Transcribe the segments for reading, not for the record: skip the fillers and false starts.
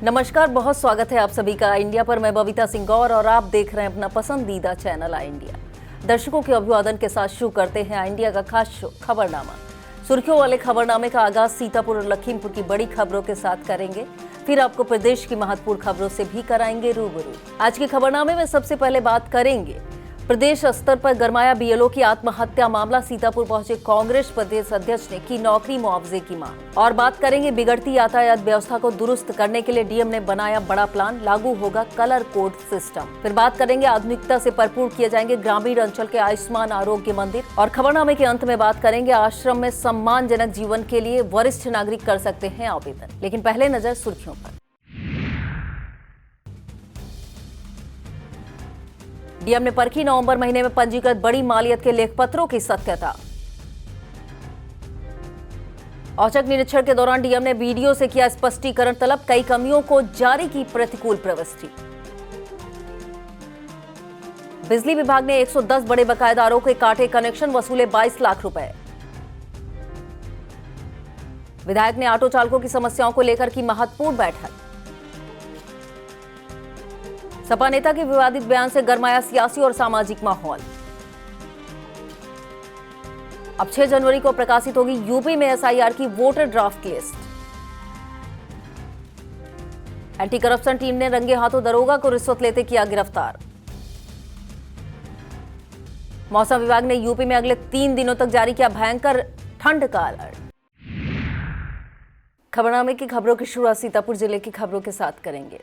नमस्कार, बहुत स्वागत है आप सभी का इंडिया पर। मैं बबीता सिंह गौर और आप देख रहे हैं अपना पसंदीदा चैनल आई इंडिया। दर्शकों के अभिवादन के साथ शुरू करते हैं आई इंडिया का खास शो खबरनामा। सुर्खियों वाले खबरनामे का आगाज सीतापुर और लखीमपुर की बड़ी खबरों के साथ करेंगे, फिर आपको प्रदेश की महत्वपूर्ण खबरों से भी कराएंगे रूबरू। आज के खबरनामे में सबसे पहले बात करेंगे प्रदेश स्तर पर गरमाया बीएलओ की आत्महत्या मामला। सीतापुर पहुंचे कांग्रेस प्रदेश अध्यक्ष ने की नौकरी मुआवजे की मांग। और बात करेंगे बिगड़ती यातायात व्यवस्था को दुरुस्त करने के लिए डीएम ने बनाया बड़ा प्लान, लागू होगा कलर कोड सिस्टम। फिर बात करेंगे आधुनिकता से भरपूर किए जाएंगे ग्रामीण अंचल के आयुष्मान आरोग्य मंदिर। और खबरनामे के अंत में बात करेंगे आश्रम में सम्मानजनक जीवन के लिए वरिष्ठ नागरिक कर सकते हैं आवेदन। लेकिन पहले नजर सुर्खियों पर। डीएम ने परखी नवंबर महीने में पंजीकृत बड़ी मालियत के लेखपत्रों की सत्यता। औचक निरीक्षण के दौरान डीएम ने बीडीओ से किया स्पष्टीकरण तलब, कई कमियों को जारी की प्रतिकूल प्रविष्टि। बिजली विभाग ने 110 बड़े बकायेदारों के काटे कनेक्शन, वसूले 22 लाख रुपए। विधायक ने ऑटो चालकों की समस्याओं को लेकर की महत्वपूर्ण बैठक। सपा नेता के विवादित बयान से गरमाया सियासी और सामाजिक माहौल। अब 6 जनवरी को प्रकाशित होगी यूपी में एसआईआर की voter draft list. Anti corruption team ने रंगे हाथों दरोगा को रिश्वत लेते किया गिरफ्तार। मौसम विभाग ने यूपी में अगले 3 दिनों तक जारी किया भयंकर ठंड का अलर्ट। खबरनामे की खबरों की शुरुआत सीतापुर जिले की खबरों के साथ करेंगे।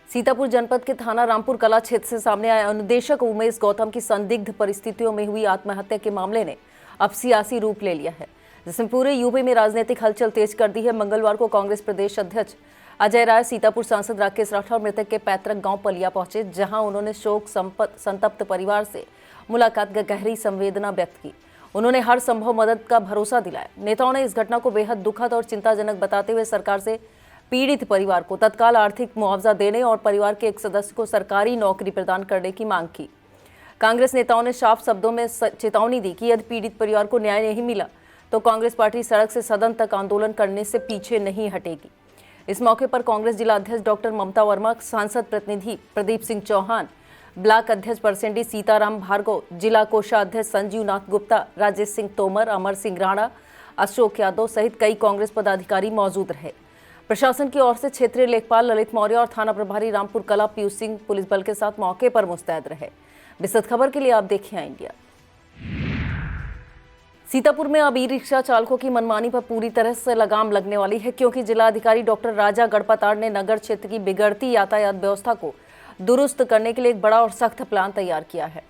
सीतापुर जनपद के थाना रामपुर कला क्षेत्र से सामने आए अनुदेशक उमेश गौतम की संदिग्ध परिस्थितियों में हुई आत्महत्या के मामले ने अब सियासी रूप ले लिया है, जिसने पूरे यूपी में राजनीतिक हलचल तेज कर दी है। मंगलवार को कांग्रेस प्रदेश अध्यक्ष अजय राय, सीतापुर सांसद राकेश राठौर मृतक के पैतृक गांव पलिया पहुंचे, जहां उन्होंने शोक संतप्त परिवार से मुलाकात कर गहरी संवेदना व्यक्त की। उन्होंने हर संभव मदद का भरोसा दिलाया। नेताओं ने इस घटना को बेहद दुखद और चिंताजनक बताते हुए सरकार से पीड़ित परिवार को तत्काल आर्थिक मुआवजा देने और परिवार के एक सदस्य को सरकारी नौकरी प्रदान करने की मांग की। कांग्रेस नेताओं ने साफ शब्दों में चेतावनी दी कि यदि पीड़ित परिवार को न्याय नहीं मिला तो कांग्रेस पार्टी सड़क से सदन तक आंदोलन करने से पीछे नहीं हटेगी। इस मौके पर कांग्रेस जिला अध्यक्ष डॉक्टर ममता वर्मा, सांसद प्रतिनिधि प्रदीप सिंह चौहान, ब्लॉक अध्यक्ष परसेंडी सीताराम भार्गव, जिला कोषाध्यक्ष संजीव नाथ गुप्ता, राजेश सिंह तोमर, अमर सिंह राणा, अशोक यादव सहित कई कांग्रेस पदाधिकारी मौजूद रहे। प्रशासन की ओर से क्षेत्रीय लेखपाल ललित मौर्य और थाना प्रभारी रामपुर कला पीयूष सिंह पुलिस बल के साथ मौके पर मुस्तैद रहे। विस्तृत खबर के लिए आप देखिए इंडिया। सीतापुर में अब ई रिक्शा चालकों की मनमानी पर पूरी तरह से लगाम लगने वाली है, क्योंकि जिलाधिकारी डॉक्टर राजा गढ़पताड़ ने नगर क्षेत्र की बिगड़ती यातायात व्यवस्था को दुरुस्त करने के लिए एक बड़ा और सख्त प्लान तैयार किया है।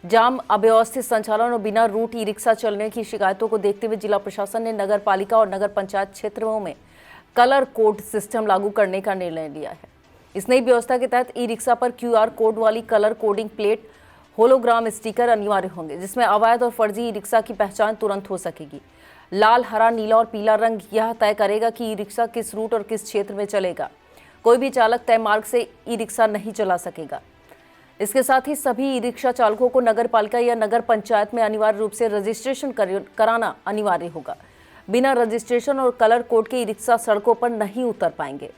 जाम, अव्यवस्थित संचालन और बिना रूट ई रिक्शा चलने की शिकायतों को देखते हुए जिला प्रशासन ने नगर पालिका और नगर पंचायत क्षेत्रों में कलर कोड सिस्टम लागू करने का निर्णय लिया है। इस नई व्यवस्था के तहत ई रिक्शा पर क्यूआर कोड वाली colour coding plate, hologram sticker अनिवार्य होंगे, जिसमें अवैध और फर्जी ई रिक्शा की पहचान तुरंत हो सकेगी। लाल, हरा, नीला और पीला रंग यह तय करेगा कि ई रिक्शा किस रूट और किस क्षेत्र में चलेगा। कोई भी चालक तय मार्ग से ई रिक्शा नहीं चला सकेगा। इसके साथ ही सभी ई रिक्शा चालकों को नगर पालिका या नगर पंचायत में अनिवार्य रूप से रजिस्ट्रेशन कराना अनिवार्य होगा। बिना रजिस्ट्रेशन और कलर कोड के ई रिक्शा सड़कों पर नहीं उतर पाएंगे।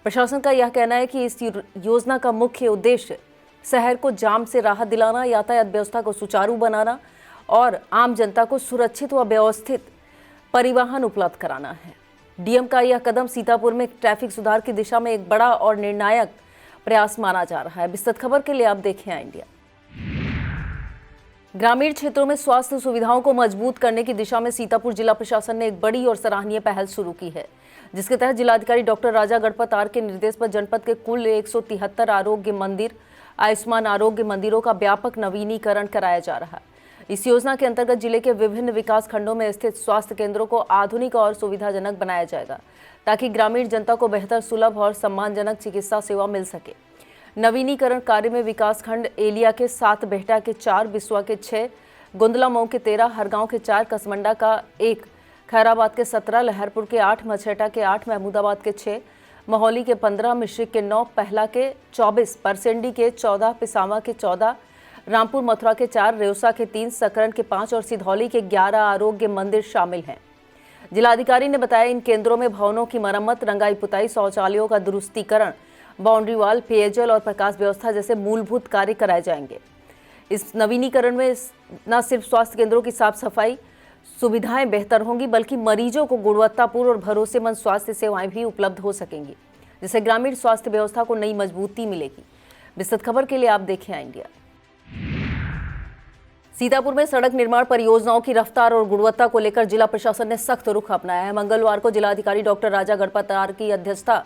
प्रशासन का यह कहना है कि इस योजना का मुख्य उद्देश्य शहर को जाम से राहत दिलाना, यातायात व्यवस्था को सुचारू बनाना और आम जनता को सुरक्षित व व्यवस्थित परिवहन उपलब्ध कराना है। डीएम का यह कदम सीतापुर में ट्रैफिक सुधार की दिशा में एक बड़ा और निर्णायक प्रयास माना जा रहा है। विस्तृत खबर के लिए आप देखें इंडिया। ग्रामीण क्षेत्रों में स्वास्थ्य सुविधाओं को मजबूत करने की दिशा में सीतापुर जिला प्रशासन ने एक बड़ी और सराहनीय पहल शुरू की है, जिसके तहत जिलाधिकारी डॉक्टर राजा गढ़पताड़ के निर्देश पर जनपद के कुल 173 आरोग्य मंदिर, आयुष्मान आरोग्य मंदिरों का व्यापक नवीनीकरण कराया जा रहा है। इस योजना के अंतर्गत जिले के विभिन्न विकास खंडों में स्थित स्वास्थ्य केंद्रों को आधुनिक और सुविधाजनक बनाया जाएगा, ताकि ग्रामीण जनता को बेहतर, सुलभ और सम्मानजनक चिकित्सा सेवा मिल सके। नवीनीकरण कार्य में विकास खंड एलिया के 7, बेहटा के 4, बिस्वा के 6, गोंदला मऊ के 13, हरगांव के 4, कसमंडा का 1, खैराबाद के 17, लहरपुर के 8, मछेटा के 8, महमूदाबाद के 6, महोली के 15, मिश्रिक के 9, पहला के 24, परसेंडी के 14, पिसामा के 14, रामपुर मथुरा के 4, रेवसा के 3, सकरन के 5 और सिधौली के 11 आरोग्य मंदिर शामिल हैं। जिलाधिकारी ने बताया इन केंद्रों में भवनों की मरम्मत, रंगाई पुताई, शौचालयों का दुरुस्तीकरण, बाउंड्री वॉल, पेयजल और प्रकाश व्यवस्था जैसे मूलभूत कार्य कराए जाएंगे। इस नवीनीकरण में न सिर्फ स्वास्थ्य केंद्रों की साफ सफाई सुविधाएं बेहतर होंगी, बल्कि मरीजों को गुणवत्तापूर्ण और भरोसेमंद स्वास्थ्य सेवाएं भी उपलब्ध हो सकेंगी, जिससे ग्रामीण स्वास्थ्य व्यवस्था को नई मजबूती मिलेगी। विस्तृत खबर के लिए आप देखें इंडिया। सीतापुर में सड़क निर्माण परियोजनाओं की रफ्तार और गुणवत्ता को लेकर जिला प्रशासन ने सख्त रुख अपनाया है। मंगलवार को जिलाधिकारी डॉक्टर राजा गढ़पातार की अध्यक्षता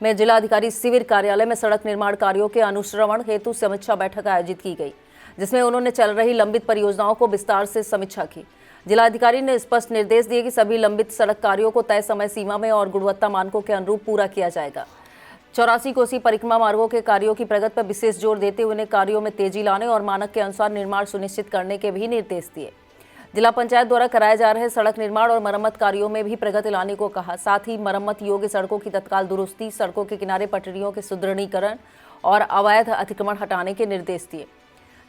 में जिलाधिकारी शिविर कार्यालय में सड़क निर्माण कार्यों के अनुश्रवण हेतु समीक्षा बैठक आयोजित की गई, जिसमें उन्होंने चल रही लंबित परियोजनाओं को विस्तार से समीक्षा की। जिलाधिकारी ने स्पष्ट निर्देश दिए कि सभी लंबित सड़क कार्यों को तय समय सीमा में और गुणवत्ता मानकों के अनुरूप पूरा किया जाएगा। 84 कोसी परिक्रमा मार्गों के कार्यों की प्रगति पर विशेष जोर देते हुए उन्हें कार्यों में तेजी लाने और मानक के अनुसार निर्माण सुनिश्चित करने के भी निर्देश दिए। जिला पंचायत द्वारा कराए जा रहे सड़क निर्माण और मरम्मत कार्यों में भी प्रगति लाने को कहा। साथ ही मरम्मत योग्य सड़कों की तत्काल दुरुस्ती, सड़कों के किनारे पटरियों के सुदृढ़ीकरण और अवैध अतिक्रमण हटाने के निर्देश दिए।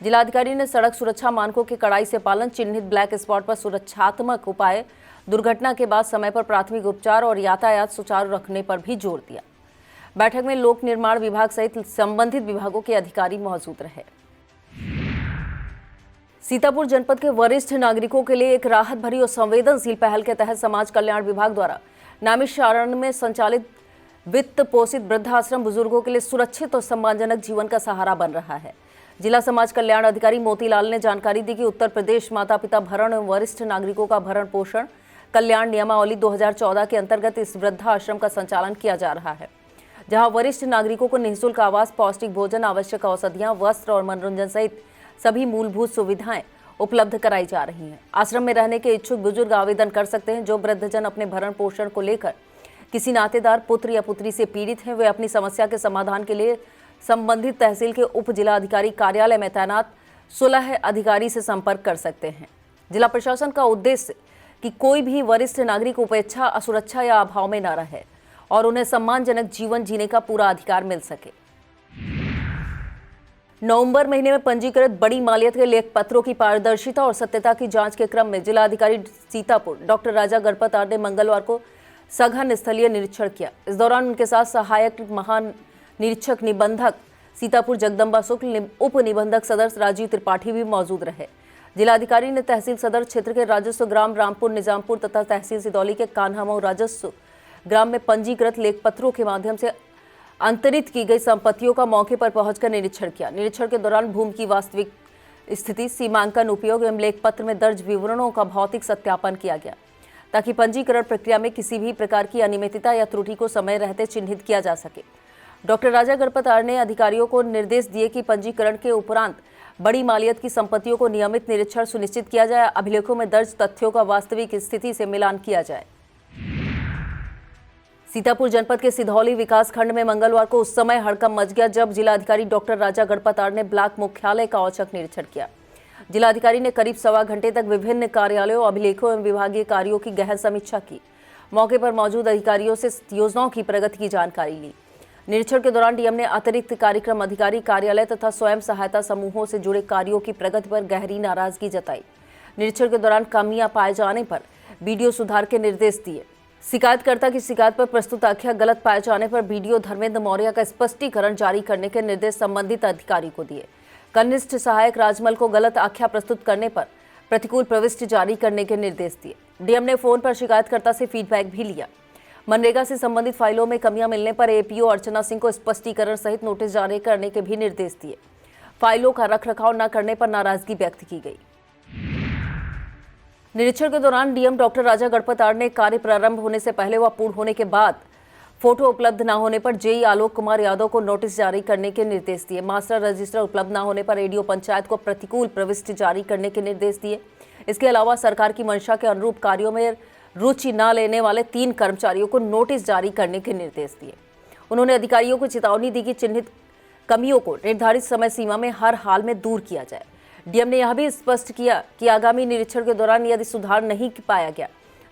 जिलाधिकारी ने सड़क सुरक्षा मानकों के कड़ाई से पालन, चिन्हित ब्लैक स्पॉट पर सुरक्षात्मक उपाय, दुर्घटना के बाद समय पर प्राथमिक उपचार और यातायात सुचारू रखने पर भी जोर दिया। बैठक में लोक निर्माण विभाग सहित संबंधित विभागों के अधिकारी मौजूद रहे। सीतापुर जनपद के वरिष्ठ नागरिकों के लिए एक राहत भरी और संवेदनशील पहल के तहत समाज कल्याण विभाग द्वारा नैमिषारण्य में संचालित वित्त पोषित वृद्धाश्रम बुजुर्गों के लिए सुरक्षित और सम्मानजनक जीवन का सहारा बन रहा है। जिला समाज कल्याण अधिकारी मोतीलाल ने जानकारी दी कि उत्तर प्रदेश माता पिता भरण एवं वरिष्ठ नागरिकों का भरण पोषण कल्याण नियमावली 2014 के अंतर्गत इस वृद्धाश्रम का संचालन किया जा रहा है, जहां वरिष्ठ नागरिकों को निःशुल्क आवास, पौष्टिक भोजन, आवश्यक औषधियां, वस्त्र और मनोरंजन सहित सभी मूलभूत सुविधाएं उपलब्ध कराई जा रही हैं। आश्रम में रहने के इच्छुक बुजुर्ग आवेदन कर सकते हैं। जो वृद्धजन अपने भरण पोषण को लेकर किसी नातेदार, पुत्र या पुत्री से पीड़ित हैं, वे अपनी समस्या के समाधान के लिए संबंधित तहसील के उप जिलाधिकारी कार्यालय में तैनात सुलह अधिकारी से संपर्क कर सकते हैं। जिला प्रशासन का उद्देश्य कि कोई भी वरिष्ठ नागरिक उपेक्षा, असुरक्षा या अभाव में न रहे और उन्हें सम्मानजनक जीवन जीने का पूरा अधिकार मिल सके। नवंबर महीने में पंजीकृत बड़ी मालियत के लेख पत्रों की पारदर्शिता और सत्यता की जांच के क्रम में जिलाधिकारी सीतापुर डॉक्टर राजा गढ़पातार ने मंगलवार को सघन स्थलीय निरीक्षण किया। इस दौरान उनके साथ सहायक महानिरीक्षक निबंधक सीतापुर जगदम्बा शुक्ल, उप निबंधक सदस्य राजीव त्रिपाठी भी मौजूद रहे। जिलाधिकारी ने तहसील सदर क्षेत्र के राजस्व ग्राम रामपुर निजामपुर तथा तहसील सिदौली के कान्हामऊ राजस्व ग्राम में पंजीकृत लेख पत्रों के माध्यम से अंतरित की गई संपत्तियों का मौके पर पहुंचकर निरीक्षण किया। निरीक्षण के दौरान भूमि की वास्तविक स्थिति, सीमांकन, उपयोग एवं लेख पत्र में दर्ज विवरणों का भौतिक सत्यापन किया गया, ताकि पंजीकरण प्रक्रिया में किसी भी प्रकार की अनियमितता या त्रुटि को समय रहते चिन्हित किया जा सके। डॉक्टर राजा गढ़पातार ने अधिकारियों को निर्देश दिए कि पंजीकरण के उपरांत बड़ी मालियत की संपत्तियों को नियमित निरीक्षण सुनिश्चित किया जाए, अभिलेखों में दर्ज तथ्यों का वास्तविक स्थिति से मिलान किया जाए। सीतापुर जनपद के सिधौली विकास खंड में मंगलवार को उस समय हड़कंप मच गया जब जिलाधिकारी डॉक्टर राजा गढ़पातार ने ब्लॉक मुख्यालय का औचक निरीक्षण किया। जिलाधिकारी ने करीब सवा घंटे तक विभिन्न कार्यालयों, अभिलेखों एवं विभागीय कार्यों की गहन समीक्षा की। मौके पर मौजूद अधिकारियों से योजनाओं की प्रगति की जानकारी ली। निरीक्षण के दौरान डीएम ने अतिरिक्त कार्यक्रम अधिकारी कार्यालय तथा स्वयं सहायता समूहों से जुड़े कार्यों की प्रगति पर गहरी नाराजगी जताई। निरीक्षण के दौरान कमियां पाए जाने पर बीडीओ सुधार के निर्देश दिए। शिकायतकर्ता की शिकायत पर प्रस्तुत आख्या गलत पाए जाने पर बीडीओ धर्मेंद्र मौर्य का स्पष्टीकरण जारी करने के निर्देश संबंधित अधिकारी को दिए। कनिष्ठ सहायक राजमल को गलत आख्या प्रस्तुत करने पर प्रतिकूल प्रविष्टि जारी करने के निर्देश दिए। डीएम ने फोन पर शिकायतकर्ता से फीडबैक भी लिया। मनरेगा से संबंधित फाइलों में कमियां मिलने पर एपीओ अर्चना सिंह को स्पष्टीकरण सहित नोटिस जारी करने के भी निर्देश दिए। फाइलों का रखरखाव न करने पर नाराजगी व्यक्त की गई। निरीक्षण के दौरान डीएम डॉक्टर राजा गढ़पातार ने कार्य प्रारंभ होने से पहले व पूर्ण होने के बाद फोटो उपलब्ध न होने पर जेई आलोक कुमार यादव को नोटिस जारी करने के निर्देश दिए। मास्टर रजिस्टर उपलब्ध न होने पर एडीओ पंचायत को प्रतिकूल प्रविष्टि जारी करने के निर्देश दिए। इसके अलावा सरकार की मंशा के अनुरूप कार्यों में रुचि न लेने वाले 3 कर्मचारियों को नोटिस जारी करने के निर्देश दिए। उन्होंने अधिकारियों को चेतावनी दी कि चिन्हित कमियों को निर्धारित समय सीमा में हर हाल में दूर किया जाए। डीएम ने यह भी स्पष्ट किया कि आगामी निरीक्षण के दौरान यदि सुधार नहीं पाया गया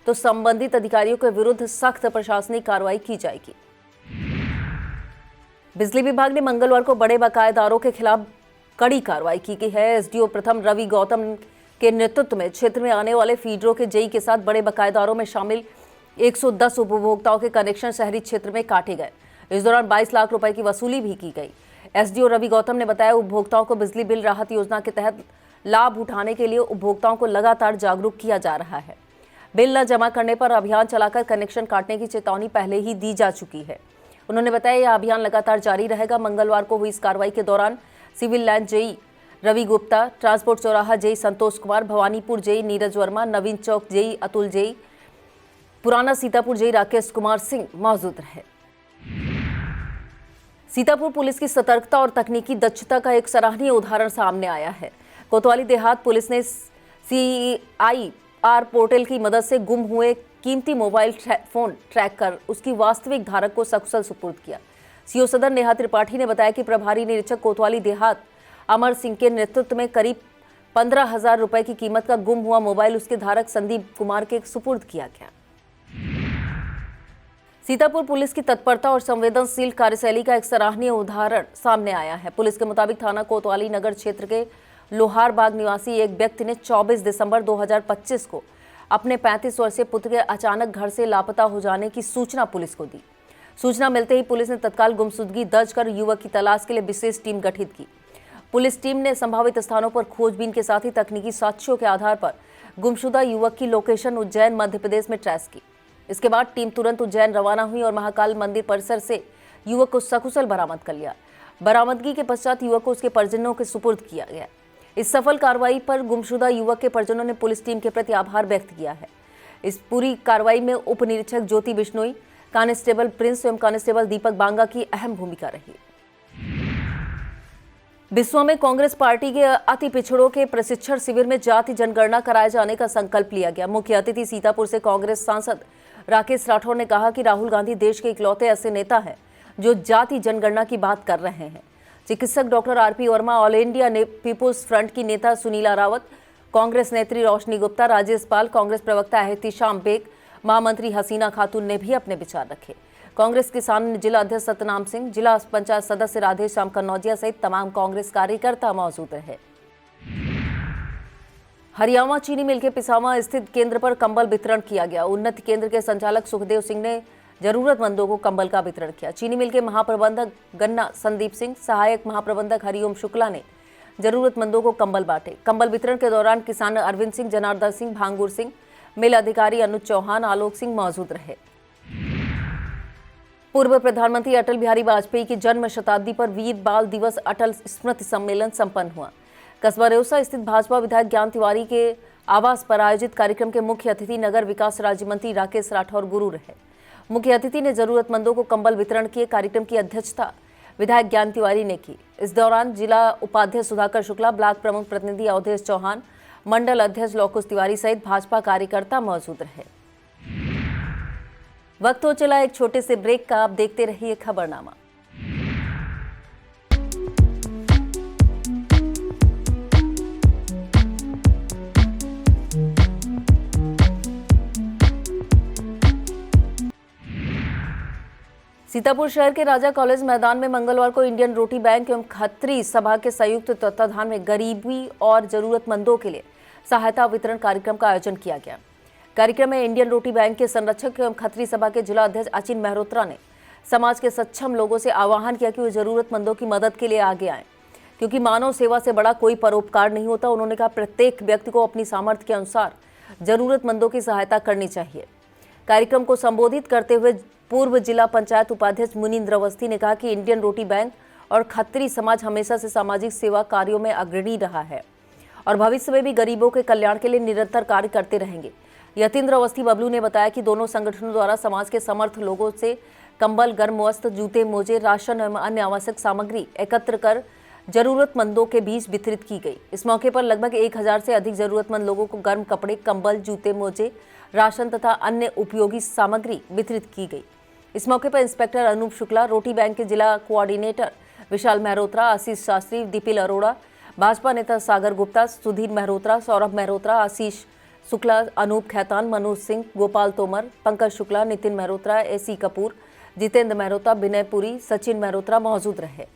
तो संबंधित अधिकारियों के विरुद्ध सख्त प्रशासनिक कार्रवाई की जाएगी। बिजली विभाग ने मंगलवार को बड़े बकायेदारों के खिलाफ कड़ी कार्रवाई की है। एसडीओ प्रथम रवि गौतम के नेतृत्व में क्षेत्र में आने वाले फीडरों के जेई के साथ बड़े बकायेदारों में शामिल 110 उपभोक्ताओं के कनेक्शन शहरी क्षेत्र में काटे गए। इस दौरान 22 लाख रुपए की वसूली भी की गई। एसडीओ रवि गौतम ने बताया, उपभोक्ताओं को बिजली बिल राहत योजना के तहत लाभ उठाने के लिए उपभोक्ताओं को लगातार जागरूक किया जा रहा है। बिल न जमा करने पर अभियान चलाकर कनेक्शन काटने की चेतावनी पहले ही दी जा चुकी है। उन्होंने बताया, यह अभियान लगातार जारी रहेगा। मंगलवार को हुई इस कार्रवाई के दौरान civil line JE Ravi Gupta, transport चौराहा JE Santosh Kumar, Bhawanipur JE Neeraj Verma, Naveen Chowk JE Atul JE, पुराना सीतापुर जेई राकेश कुमार सिंह मौजूद रहे। सीतापुर पुलिस की सतर्कता और तकनीकी दक्षता का एक सराहनीय उदाहरण सामने आया है। कोतवाली देहात पुलिस ने CIR पोर्टल की मदद से गुम हुए कीमती मोबाइल फोन ट्रैक कर उसकी वास्तविक धारक को सकुशल सुपुर्द किया। सीओ सदर नेहा त्रिपाठी ने बताया कि प्रभारी निरीक्षक कोतवाली देहात अमर सिंह के नेतृत्व में करीब 15,000 रुपए की कीमत का गुम हुआ मोबाइल उसके धारक संदीप कुमार के सुपुर्द किया गया। सीतापुर पुलिस की तत्परता और संवेदनशील कार्यशैली का एक सराहनीय उदाहरण सामने आया है। पुलिस के मुताबिक थाना कोतवाली नगर क्षेत्र के लोहार बाग निवासी एक व्यक्ति ने 24 दिसंबर 2025 को अपने 35 वर्षीय पुत्र के अचानक घर से लापता हो जाने की सूचना पुलिस को दी। सूचना मिलते ही पुलिस ने तत्काल गुमशुदगी दर्ज कर युवक की तलाश के लिए विशेष टीम गठित की। पुलिस टीम ने संभावित स्थानों पर खोजबीन के साथ ही तकनीकी साक्ष्यों के आधार पर गुमशुदा युवक की लोकेशन उज्जैन मध्य प्रदेश में ट्रेस की। इसके बाद टीम तुरंत उज्जैन रवाना हुई और महाकाल मंदिर परिसर से युवक को सकुशल बरामद कर लिया। बरामदगी के पश्चात युवक को उसके परिजनों के सुपुर्द किया गया। इस सफल कार्रवाई पर गुमशुदा युवक के परिजनों ने पुलिस टीम के प्रति आभार व्यक्त किया है। इस पूरी कार्रवाई में उप निरीक्षक ज्योति बिश्नोई, कांस्टेबल प्रिंस एवं कांस्टेबल दीपक बांगा की अहम भूमिका रही। बिस्वा में कांग्रेस पार्टी के अति पिछड़ों के प्रशिक्षण शिविर में जाति जनगणना कराए जाने का संकल्प लिया गया। मुख्य अतिथि सीतापुर से कांग्रेस सांसद राकेश राठौर ने कहा कि राहुल गांधी देश के इकलौते ऐसे नेता हैं जो जाति जनगणना की बात कर रहे हैं। चिकित्सक doctor RP Verma, all India People's front की नेता सुनीला रावत, कांग्रेस नेत्री रोशनी गुप्ता, राजेश पाल, कांग्रेस प्रवक्ता एहतिशाम बेग, महामंत्री हसीना खातून ने भी अपने विचार रखे। कांग्रेस किसान जिला अध्यक्ष सतनाम सिंह, जिला पंचायत सदस्य राधेश्याम कन्नौजिया सहित तमाम कांग्रेस कार्यकर्ता मौजूद रहे। हरियाणा चीनी मिल के पिसावा स्थित केंद्र पर कंबल वितरण किया गया। उन्नति केंद्र के संचालक सुखदेव सिंह ने जरूरतमंदों को कंबल का वितरण किया। चीनी मिल के महाप्रबंधक गन्ना संदीप सिंह, सहायक महाप्रबंधक हरिओम शुक्ला ने जरूरतमंदों को कंबल बांटे। कंबल वितरण के दौरान किसान अरविंद सिंह, जनार्दन सिंह, भांगुर सिंह, मिल अधिकारी अनुज चौहान, आलोक सिंह मौजूद रहे। पूर्व प्रधानमंत्री अटल बिहारी वाजपेयी की जन्म शताब्दी पर वीर बाल दिवस अटल स्मृति सम्मेलन संपन्न हुआ। कस्बा रेउसा स्थित भाजपा विधायक ज्ञान तिवारी के आवास पर आयोजित कार्यक्रम के मुख्य अतिथि नगर विकास राज्य मंत्री राकेश राठौर गुरु रहे। मुख्य अतिथि ने जरूरतमंदों को कंबल वितरण किए। कार्यक्रम की अध्यक्षता विधायक ज्ञान तिवारी ने की। इस दौरान जिला उपाध्यक्ष सुधाकर शुक्ला, ब्लॉक प्रमुख प्रतिनिधि अवधेश चौहान, मंडल अध्यक्ष लौकुश तिवारी सहित भाजपा कार्यकर्ता मौजूद रहे। वक्त हो चला एक छोटे से ब्रेक का। आप देखते रहिए खबरनामा। सीतापुर शहर के राजा कॉलेज मैदान में मंगलवार को इंडियन रोटी बैंक एवं खत्री सभा के संयुक्त तत्वाधान में गरीबी और जरूरतमंदों के लिए सहायता वितरण कार्यक्रम का आयोजन किया गया। कार्यक्रम में इंडियन रोटी बैंक के संरक्षक एवं खत्री सभा के जिला अध्यक्ष अचिन मेहरोत्रा ने समाज के सक्षम लोगों से आह्वान किया कि वे जरूरतमंदों की मदद के लिए आगे आएं, क्योंकि मानव सेवा से बड़ा कोई परोपकार नहीं होता। उन्होंने कहा, प्रत्येक व्यक्ति को अपनी सामर्थ्य के अनुसार जरूरतमंदों की सहायता करनी चाहिए। कार्यक्रम को संबोधित करते हुए पूर्व जिला पंचायत उपाध्यक्ष मुनींद्र अवस्थी ने कहा कि इंडियन रोटी बैंक और खत्री समाज हमेशा से सामाजिक सेवा कार्यों में अग्रणी रहा है और भविष्य में भी गरीबों के कल्याण के लिए निरंतर कार्य करते रहेंगे। यतीन्द्र अवस्थी बबलू ने बताया कि दोनों संगठनों द्वारा समाज के समर्थ लोगों से कंबल, गर्म वस्त्र, जूते, मोजे, राशन एवं अन्य आवश्यक सामग्री एकत्र कर जरूरतमंदों के बीच वितरित की गई। इस मौके पर लगभग 1000 से अधिक जरूरतमंद लोगों को गर्म कपड़े, कंबल, जूते, मोजे, राशन तथा अन्य उपयोगी सामग्री वितरित की गई। इस मौके पर इंस्पेक्टर अनूप शुक्ला, रोटी बैंक के जिला कोऑर्डिनेटर विशाल मेहरोत्रा, आशीष शास्त्री, दीपिल अरोड़ा, भाजपा नेता सागर गुप्ता, सुधीर मेहरोत्रा, सौरभ मेहरोत्रा, आशीष शुक्ला, अनूप खैतान, मनोज सिंह, गोपाल तोमर, पंकज शुक्ला, नितिन मेहरोत्रा, AC कपूर, जितेंद्र मेहरोत्रा, विनय पुरी, सचिन मेहरोत्रा मौजूद रहे।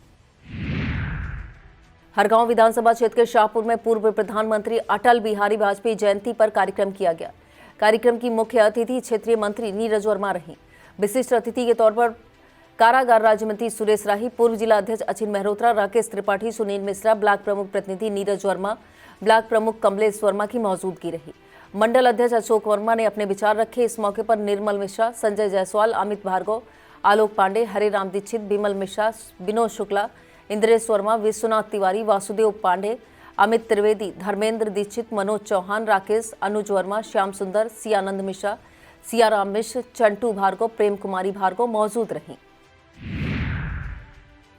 हरगांव विधानसभा क्षेत्र के शाहपुर में पूर्व प्रधानमंत्री अटल बिहारी वाजपेयी जयंती पर कार्यक्रम किया गया। कार्यक्रम की मुख्य अतिथि क्षेत्रीय मंत्री नीरज वर्मा रही। विशिष्ट अतिथि के तौर पर कारागार राज्य मंत्री सुरेश राही, पूर्व जिला अध्यक्ष अचिन मेहरोत्रा, राकेश त्रिपाठी, सुनील मिश्रा, ब्लॉक प्रमुख प्रतिनिधि नीरज वर्मा, ब्लॉक प्रमुख कमलेश वर्मा की मौजूदगी रही। मंडल अध्यक्ष अशोक वर्मा ने अपने विचार रखे। इस मौके पर निर्मल मिश्रा, संजय जायसवाल, अमित भार्गव, आलोक पांडे, हरे राम दीक्षित, बिमल मिश्रा, विनोद शुक्ला, इंद्रेश वर्मा, विश्वनाथ तिवारी, वासुदेव पांडे, अमित त्रिवेदी, धर्मेंद्र दीक्षित, मनोज चौहान, राकेश, अनुज वर्मा, श्याम सुंदर, सियानंद मिश्रा, सियाराम मिश्र, चंटू भार्गव, प्रेम कुमारी भार्गव मौजूद रहीं।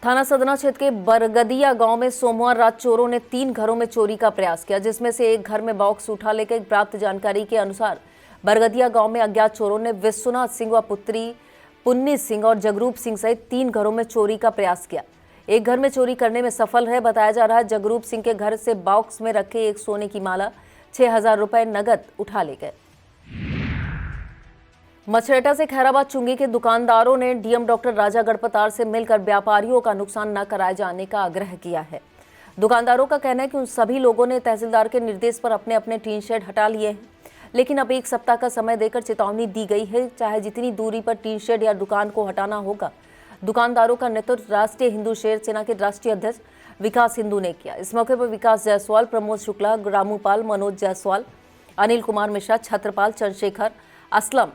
थाना सदना क्षेत्र के बरगदिया गांव में सोमवार रात चोरों ने 3 घरों में चोरी का प्रयास किया, जिसमें से एक घर में बॉक्स उठा लेकर प्राप्त जानकारी के अनुसार बरगदिया गांव में अज्ञात चोरों ने विश्वनाथ सिंह व पुत्री पुन्नी सिंह और जगरूप सिंह सहित 3 घरों में चोरी का प्रयास किया। एक घर में चोरी करने में सफल रहे। बताया जा रहा है जगरूप सिंह के घर से बॉक्स में रखे एक सोने की माला, 6000 रुपए नगद उठा ले गए। मछरेटा से खैराबाद चुंगी के दुकानदारों ने डीएम डॉक्टर राजा गढ़पतार से मिलकर व्यापारियों का नुकसान न कराए जाने का आग्रह किया है। दुकानदारों का कहना है कि उन सभी लोगों ने तहसीलदार के निर्देश पर अपने अपने टीन शेड हटा लिए हैं, लेकिन अब 1 सप्ताह का समय देकर चेतावनी दी गई है। चाहे जितनी दूरी पर टीन शेड या दुकान को हटाना होगा। दुकानदारों का नेतृत्व राष्ट्रीय हिंदू शेर सेना के राष्ट्रीय अध्यक्ष विकास हिंदू ने किया। इस मौके पर विकास जायसवाल, प्रमोद शुक्ला, रामूपाल, मनोज जायसवाल, अनिल कुमार मिश्रा, छत्रपाल, चंद्रशेखर, असलम,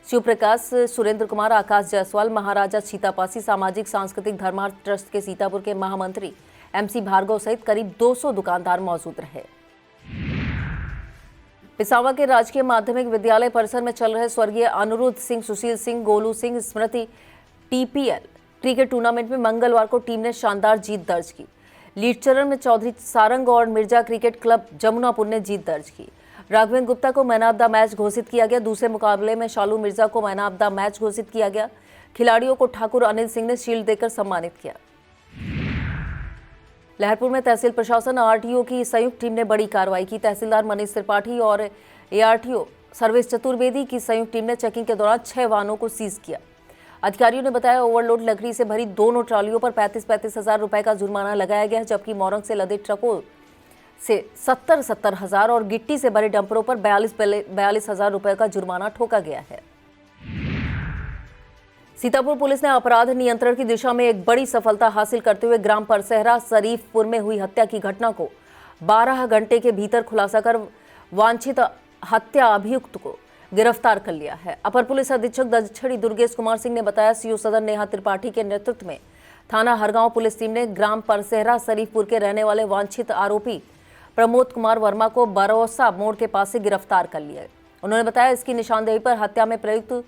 शिवप्रकाश, सुरेंद्र कुमार, आकाश जायसवाल, महाराजा सीतापासी, सामाजिक सांस्कृतिक धर्मार्थ ट्रस्ट के सीतापुर के महामंत्री एमसी भार्गव सहित करीब 200 दुकानदार मौजूद रहे। पिसावा के राजकीय माध्यमिक विद्यालय परिसर में चल रहे स्वर्गीय अनिरुद्ध सिंह, सुशील सिंह, गोलू सिंह स्मृति टीपीएल क्रिकेट टूर्नामेंट में मंगलवार को टीम ने शानदार जीत दर्ज की। लीड चरण में चौधरी सारंग और मिर्जा क्रिकेट क्लब जमुनापुर ने जीत दर्ज की। राघवेंद्र गुप्ता को मैन ऑफ द मैच घोषित किया गया। दूसरे मुकाबले में शालू मिर्जा को मैन ऑफ द मैच घोषित किया गया। खिलाड़ियों को ठाकुर अनिल सिंह ने शील्ड देकर सम्मानित किया। लहरपुर में तहसील प्रशासन आरटीओ की संयुक्त टीम ने बड़ी कार्रवाई की। तहसीलदार मनीष त्रिपाठी और एआरटीओ सर्वेश चतुर्वेदी की संयुक्त टीम ने चेकिंग के दौरान 6 वाहनों को सीज किया। अधिकारियों ने बताया ओवरलोड लकड़ी से भरी दोनों ट्रॉलियों पर 35-35 हजार रुपए का जुर्माना लगाया गया है, जबकि मोरंग से लदे ट्रकों से 70-70 हजार और गिट्टी से भरे डंपरों पर 42 हजार रुपए का जुर्माना ठोका गया है। सीतापुर पुलिस ने अपराध नियंत्रण की दिशा में एक बड़ी सफलता हासिल करते हुए ग्राम परसेहरा शरीफपुर में हुई हत्या की घटना को 12 घंटे के भीतर खुलासा कर वांछित हत्या अभियुक्त को गिरफ्तार कर लिया है। अपर पुलिस अधीक्षक दक्षिणी दुर्गेश कुमार सिंह ने बताया सीओ सदर नेहा त्रिपाठी के नेतृत्व में थाना हरगांव पुलिस टीम ने ग्राम परसेहरा शरीफपुर के रहने वाले वांछित आरोपी प्रमोद कुमार वर्मा को बरौसा मोड़ के पास से गिरफ्तार कर लिया। उन्होंने बताया इसकी निशानदेही पर हत्या में प्रयुक्त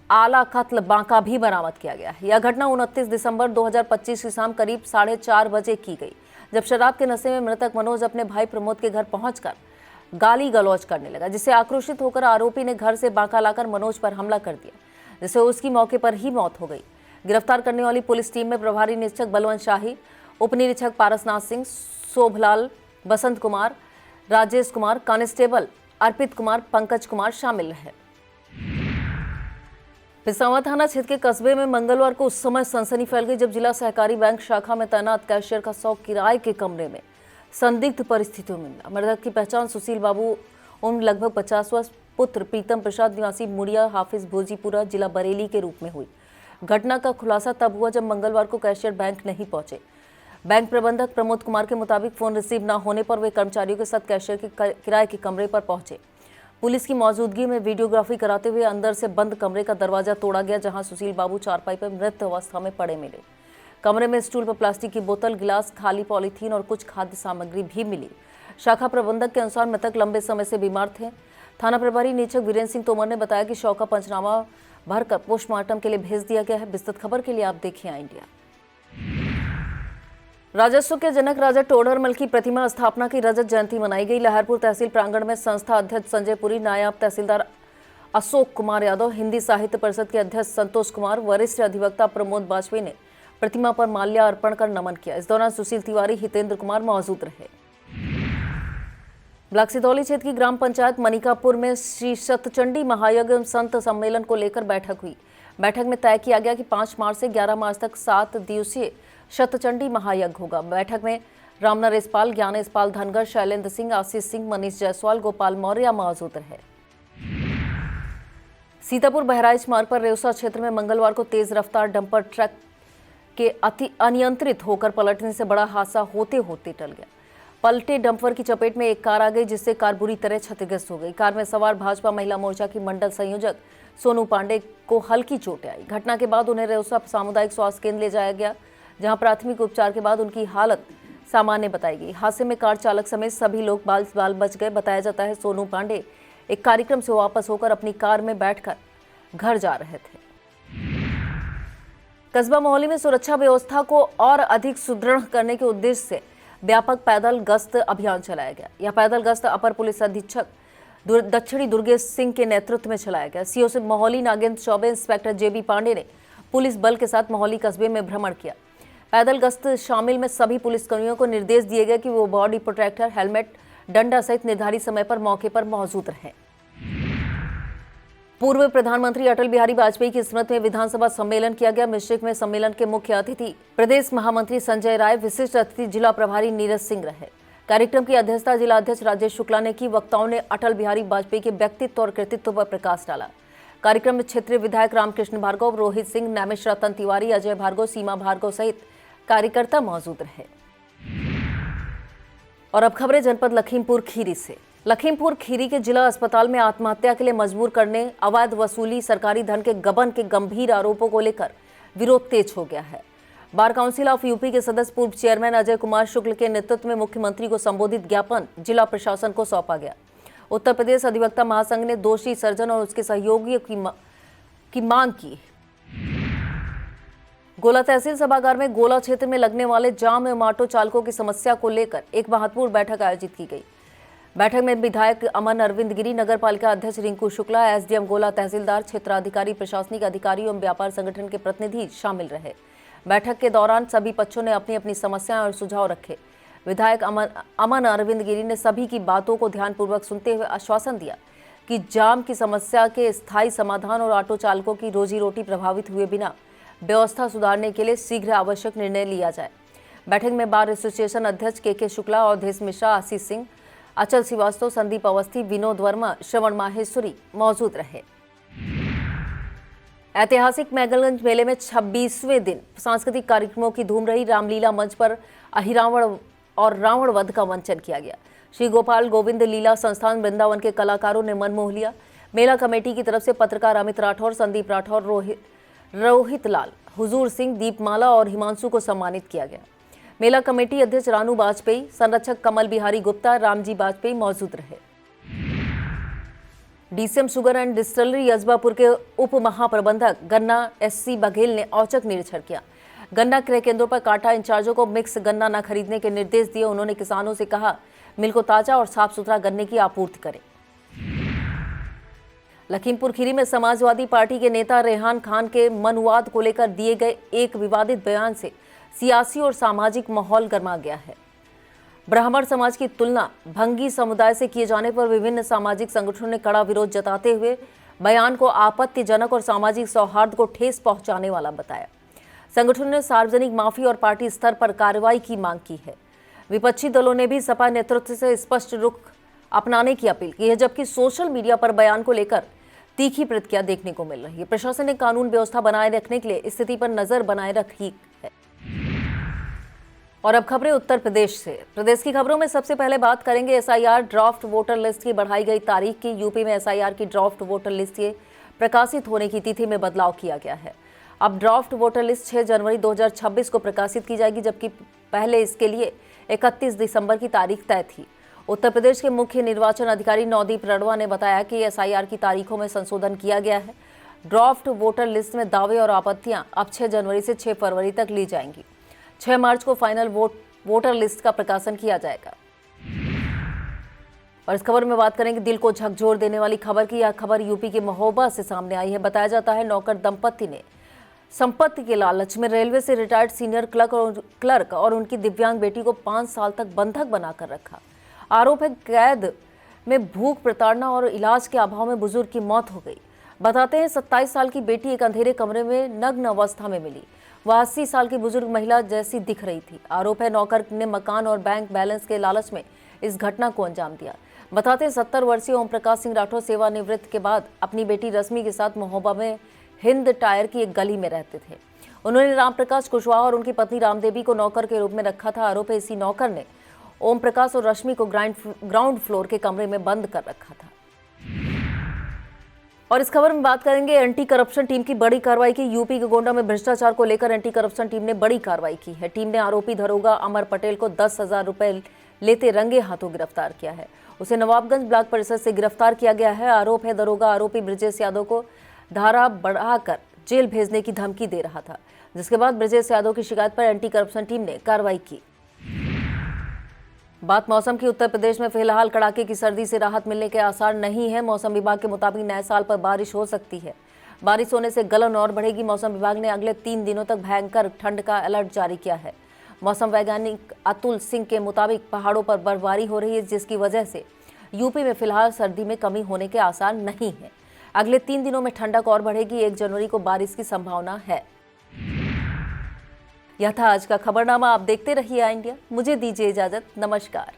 आला कत्ल बांका भी बरामद किया गया है। यह घटना 29 दिसंबर 2025 की शाम करीब 4:30 बजे की गई, जब शराब के नशे में मृतक मनोज अपने भाई प्रमोद के घर पहुंचकर गाली गलौज करने लगा, जिससे आक्रोशित होकर आरोपी ने घर से बांका लाकर मनोज पर हमला कर दिया, जिससे उसकी मौके पर ही मौत हो गई। गिरफ्तार करने वाली पुलिस टीम में प्रभारी निरीक्षक बलवंत शाही, उप निरीक्षक पारसनाथ सिंह, शोभलाल, बसंत कुमार, राजेश कुमार, कांस्टेबल अर्पित कुमार, पंकज कुमार शामिल रहे। पिसावा थाना क्षेत्र के कस्बे में मंगलवार को उस समय सनसनी फैल गई जब जिला सहकारी बैंक शाखा में तैनात कैशियर का 100 किराए के कमरे में संदिग्ध परिस्थितियों में मिला। मृतक की पहचान सुशील बाबू उम्र लगभग 50 वर्ष, पुत्र प्रीतम प्रसाद निवासी मुड़िया हाफिज भोजीपुरा जिला बरेली के रूप में हुई। घटना का खुलासा तब हुआ जब मंगलवार को कैशियर बैंक नहीं पहुंचे। बैंक प्रबंधक प्रमोद कुमार के मुताबिक फोन रिसीव न होने पर वे कर्मचारियों के साथ कैशियर के किराए के कमरे पर पहुंचे। पुलिस की मौजूदगी में वीडियोग्राफी कराते हुए अंदर से बंद कमरे का दरवाजा तोड़ा गया, जहां सुशील बाबू चारपाई पर मृत अवस्था में पड़े मिले। कमरे में स्टूल पर प्लास्टिक की बोतल, गिलास, खाली पॉलीथीन और कुछ खाद्य सामग्री भी मिली। शाखा प्रबंधक के अनुसार मृतक लंबे समय से बीमार थे। थाना प्रभारी निरीक्षक वीरेंद्र सिंह तोमर ने बताया कि शव का पंचनामा भरकर पोस्टमार्टम के लिए भेज दिया गया है। विस्तृत खबर के लिए आप देखिए इंडिया। राजस्व के जनक राजा टोडरमल की प्रतिमा स्थापना की रजत जयंती मनाई गई। लहरपुर तहसील प्रांगण में संस्था अध्यक्ष संजय पुरी, नायब तहसीलदार अशोक कुमार यादव, हिंदी साहित्य परिषद के अध्यक्ष संतोष कुमार, वरिष्ठ अधिवक्ता प्रमोद बाजपेयी ने प्रतिमा पर माल्यार्पण कर नमन किया। इस दौरान सुशील तिवारी, हितेंद्र कुमार मौजूद रहे। ब्लॉक सितौली क्षेत्र की ग्राम पंचायत मनिकापुर में श्री शतचंडी महायज्ञ एवं संत सम्मेलन को लेकर बैठक हुई। बैठक में तय किया गया कि 5 मार्च से 11 मार्च तक 7 दिवसीय शतचंडी महायज्ञ होगा। बैठक में राम नरेश पाल, ज्ञानेश पाल धनगर, शैलेंद्र सिंह, आशीष सिंह, मनीष जायसवाल, गोपाल मौर्य मौजूद रहे। सीतापुर बहराइच मार्ग पर रेउसा क्षेत्र में मंगलवार को तेज रफ्तार डंपर ट्रक के अति अनियंत्रित होकर पलटने से बड़ा हादसा होते होते टल गया। पलटे डंपर की चपेट में एक कार आ गई, जिससे कार बुरी तरह क्षतिग्रस्त हो गई। कार में सवार भाजपा महिला मोर्चा की मंडल संयोजक सोनू पांडे को हल्की चोटें आई। घटना के बाद उन्हें रेउसा सामुदायिक स्वास्थ्य केंद्र ले जाया गया, जहां प्राथमिक उपचार के बाद उनकी हालत सामान्य बताई गई। हादसे में कार चालक समेत सभी लोग बाल बच गए। बताया जाता है सोनू पांडे एक कार्यक्रम से वापस होकर अपनी कार में बैठकर घर जा रहे थे। कस्बा मोहाली में सुरक्षा व्यवस्था को और अधिक सुदृढ़ करने के उद्देश्य से व्यापक पैदल गश्त अभियान चलाया गया। यह पैदल गश्त अपर पुलिस अधीक्षक दक्षिणी दुर्गेश सिंह के नेतृत्व में चलाया गया। सीओ से मोहाली नागेंद्र चौबे इंस्पेक्टर जेबी पांडे ने पुलिस बल के साथ मोहाली कस्बे में भ्रमण किया। पैदल गश्त शामिल में सभी पुलिसकर्मियों को निर्देश दिए गए कि वो बॉडी प्रोटेक्टर, हेलमेट, डंडा सहित निर्धारित समय पर मौके पर मौजूद रहें। पूर्व प्रधानमंत्री अटल बिहारी वाजपेयी की स्मृति में विधानसभा सम्मेलन किया गया। मिश्रिक में सम्मेलन के मुख्य अतिथि प्रदेश महामंत्री संजय राय, विशिष्ट अतिथि जिला प्रभारी नीरज सिंह रहे। कार्यक्रम की अध्यक्षता जिला अध्यक्ष राजेश शुक्ला ने की। वक्ताओं ने अटल बिहारी वाजपेयी के व्यक्तित्व और कृतित्व पर प्रकाश डाला। कार्यक्रम में क्षेत्रीय विधायक रामकृष्ण भार्गव, रोहित सिंह, नैमिष रतन तिवारी, अजय भार्गव, सीमा भार्गव सहित कार्यकर्ता मौजूद रहे। और अब खबरें जनपद लखीमपुर खीरी से। लखीमपुर खीरी के जिला अस्पताल में आत्महत्या के लिए मजबूर करने, अवैध वसूली, सरकारी धन के गबन के गंभीर आरोपों को लेकर विरोध तेज हो गया है। बार काउंसिल ऑफ यूपी के सदस्य पूर्व चेयरमैन अजय कुमार शुक्ल के नेतृत्व में मुख्यमंत्री को संबोधित ज्ञापन जिला प्रशासन को सौंपा गया। उत्तर प्रदेश अधिवक्ता महासंघ ने दोषी सर्जन और उसके सहयोगियों की मांग की। गोला तहसील सभागार में गोला क्षेत्र में लगने वाले जाम एवं ऑटो चालकों की समस्या को लेकर एक महत्वपूर्ण बैठक आयोजित की गई। बैठक में विधायक अमन अरविंद गिरी, नगर पालिका अध्यक्ष रिंकू शुक्ला, एसडीएम गोला, तहसीलदार, क्षेत्राधिकारी, प्रशासनिक अधिकारी एवं व्यापार संगठन के प्रतिनिधि शामिल रहे। बैठक के दौरान सभी पक्षों ने अपनी अपनी समस्याएं और सुझाव रखे। विधायक अमन अरविंद गिरी ने सभी की बातों को ध्यानपूर्वक सुनते हुए आश्वासन दिया कि जाम की समस्या के स्थायी समाधान और ऑटो चालकों की रोजी रोटी प्रभावित हुए बिना व्यवस्था सुधारने के लिए शीघ्र आवश्यक निर्णय लिया जाए। बैठक में बार एसोसिएशन अध्यक्ष के शुक्ला, अवधेश मिश्रा, आशीष सिंह, अचल श्रीवास्तव, संदीप अवस्थी, विनोद वर्मा, श्रवण माहेश्वरी मौजूद रहे। ऐतिहासिक मैगलगंज मेले में 26वें दिन सांस्कृतिक कार्यक्रमों की धूम रही। रामलीला मंच पर अहिरावण और रावण वध का मंचन किया गया। श्री गोपाल गोविंद लीला संस्थान वृंदावन के कलाकारों ने मन मोह लिया। मेला कमेटी की तरफ से पत्रकार अमित राठौर, संदीप राठौर, रोहित लाल, हुजूर सिंह, दीपमाला और हिमांशु को सम्मानित किया गया। मेला कमेटी अध्यक्ष रानू वाजपेयी, संरक्षक कमल बिहारी गुप्ता, रामजी वाजपेयी मौजूद रहे। डीसीएम शुगर एंड डिस्टिलरी यजबापुर के उप महाप्रबंधक गन्ना एससी बघेल ने औचक निरीक्षण किया। गन्ना क्रय केंद्रों पर काटा इंचार्जों को मिक्स गन्ना न खरीदने के निर्देश दिए। उन्होंने किसानों से कहा मिल को ताजा और साफ सुथरा गन्ने की आपूर्ति करें। लखीमपुर खीरी में समाजवादी पार्टी के नेता रेहान खान के मनुवाद को लेकर दिए गए एक विवादित बयान से सियासी और सामाजिक माहौल गरमा गया है। ब्राह्मण समाज की तुलना भंगी समुदाय से किए जाने पर विभिन्न सामाजिक संगठनों ने कड़ा विरोध जताते हुए बयान को आपत्तिजनक और सामाजिक सौहार्द को ठेस पहुंचाने वाला बताया। संगठनों ने सार्वजनिक माफी और पार्टी स्तर पर कार्रवाई की मांग की है। विपक्षी दलों ने भी सपा नेतृत्व से स्पष्ट रुख अपनाने की अपील की है, जबकि सोशल मीडिया पर बयान को लेकर तीखी प्रतिक्रिया देखने को मिल रही है। प्रशासन ने कानून व्यवस्था बनाए रखने के लिए स्थिति पर नजर बनाए रखी है। और अब खबरें उत्तर प्रदेश से। प्रदेश की खबरों में सबसे पहले बात करेंगे एसआईआर ड्राफ्ट वोटर लिस्ट की बढ़ाई गई तारीख की। यूपी में एसआईआर की ड्राफ्ट वोटर लिस्ट के प्रकाशित होने की तिथि में बदलाव किया गया है। अब ड्राफ्ट वोटर लिस्ट 6 जनवरी 2026 को प्रकाशित की जाएगी, जबकि पहले इसके लिए 31 दिसंबर की तारीख तय थी। उत्तर प्रदेश के मुख्य निर्वाचन अधिकारी नवदीप रड़वा ने बताया कि एसआईआर की तारीखों में संशोधन किया गया है। ड्राफ्ट वोटर लिस्ट में दावे और आपत्तियां अब 6 जनवरी से 6 फरवरी तक ली जाएंगी। 6 मार्च को फाइनल वोटर लिस्ट का प्रकाशन किया जाएगा। और इस खबर में बात करेंगे दिल को झकझोर देने वाली खबर की। यह खबर यूपी के महोबा से सामने आई है। बताया जाता है नौकर दंपति ने संपत्ति के लालच में रेलवे से रिटायर्ड सीनियर क्लर्क और उनकी दिव्यांग बेटी को 5 साल तक बंधक बनाकर रखा। आरोप है कैद में भूख, प्रताड़ना और इलाज के अभाव में बुजुर्ग की मौत हो गई। बताते हैं 27 साल की बेटी एक अंधेरे कमरे में नग्न अवस्था में मिली। वह 80 साल की बुजुर्ग महिला जैसी दिख रही थी। आरोप है नौकर ने मकान और बैंक बैलेंस के लालच में इस घटना को अंजाम दिया। बताते हैं 70 वर्षीय ओम प्रकाश सिंह राठौर सेवानिवृत्त के बाद अपनी बेटी रश्मि के साथ महोबा में हिंद टायर की एक गली में रहते थे। उन्होंने राम प्रकाश कुशवाहा और उनकी पत्नी रामदेवी को नौकर के रूप में रखा था। आरोप है इसी नौकर ने ओम प्रकाश और रश्मि को ग्राउंड फ्लोर के कमरे में बंद कर रखा था। और इस खबर में बात करेंगे एंटी करप्शन टीम की बड़ी कार्रवाई की। यूपी के गोंडा में भ्रष्टाचार को लेकर एंटी करप्शन टीम ने बड़ी कार्रवाई की है। टीम ने आरोपी दरोगा अमर पटेल को 10,000 रुपए लेते रंगे हाथों गिरफ्तार किया है। उसे नवाबगंज ब्लॉक परिषद से गिरफ्तार किया गया है। आरोप है दरोगा आरोपी ब्रजेश यादव को धारा बढ़ाकर जेल भेजने की धमकी दे रहा था, जिसके बाद ब्रजेश यादव की शिकायत पर एंटी करप्शन टीम ने कार्रवाई की। बात मौसम की। उत्तर प्रदेश में फिलहाल कड़ाके की सर्दी से राहत मिलने के आसार नहीं है। मौसम विभाग के मुताबिक नए साल पर बारिश हो सकती है। बारिश होने से गलन और बढ़ेगी। मौसम विभाग ने अगले 3 दिनों तक भयंकर ठंड का अलर्ट जारी किया है। मौसम वैज्ञानिक अतुल सिंह के मुताबिक पहाड़ों पर बर्फबारी हो रही है, जिसकी वजह से यूपी में फिलहाल सर्दी में कमी होने के आसार नहीं है। अगले 3 दिनों में ठंडक और बढ़ेगी। 1 जनवरी को बारिश की संभावना है। यह था आज का खबरनामा। आप देखते रहिए आई इंडिया। मुझे दीजिए इजाजत। नमस्कार।